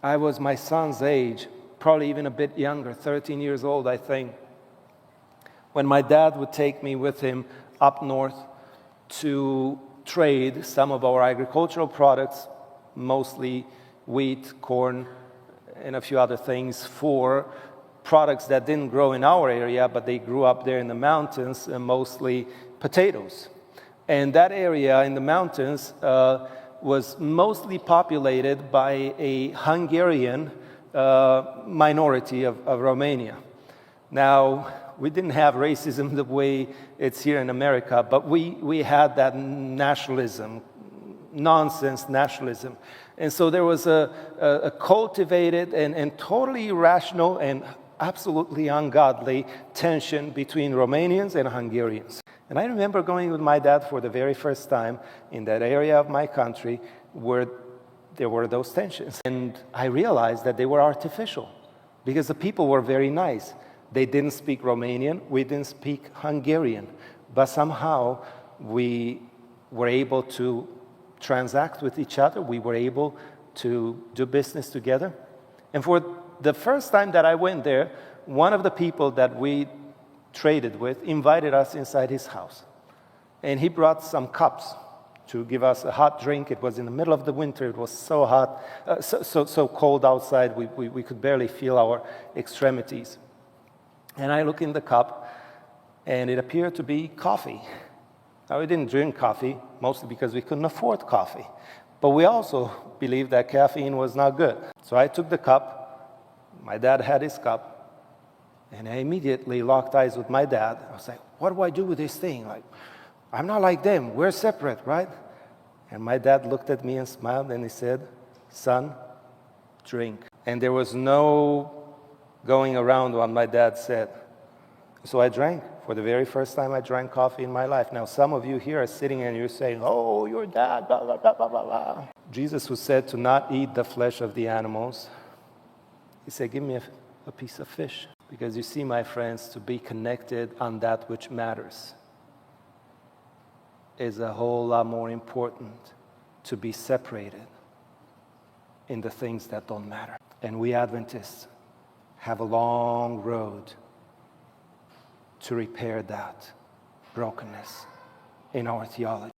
I was my son's age, probably even a bit younger, 13 years old, I think, when my dad would take me with him up north to trade some of our agricultural products, mostly wheat, corn, and a few other things, for products that didn't grow in our area, but they grew up there in the mountains, and mostly potatoes. And that area in the mountains was mostly populated by a Hungarian minority of Romania. Now, we didn't have racism the way it's here in America, but we had that nationalism, nonsense nationalism. And so there was a cultivated and totally irrational and absolutely ungodly tension between Romanians and Hungarians. And I remember going with my dad for the very first time in that area of my country where there were those tensions. And I realized that they were artificial because the people were very nice. They didn't speak Romanian, we didn't speak Hungarian, but somehow we were able to transact with each other, we were able to do business together. And for the first time that I went there, one of the people that we traded with invited us inside his house. And he brought some cups to give us a hot drink. It was in the middle of the winter, it was so hot, so cold outside, we could barely feel our extremities. And I look in the cup, and it appeared to be coffee. Now, we didn't drink coffee, mostly because we couldn't afford coffee. But we also believed that caffeine was not good. So I took the cup, my dad had his cup, and I immediately locked eyes with my dad. I was like, what do I do with this thing? Like, I'm not like them, we're separate, right? And my dad looked at me and smiled, and he said, son, drink. And there was no going around what my dad said. So I drank. For the very first time, I drank coffee in my life. Now, some of you here are sitting and you're saying, oh, your dad, blah, blah, blah, blah, blah, blah. Jesus was said to not eat the flesh of the animals. He said, give me a piece of fish. Because you see, my friends, to be connected on that which matters is a whole lot more important to be separated in the things that don't matter. And we Adventists have a long road to repair that brokenness in our theology.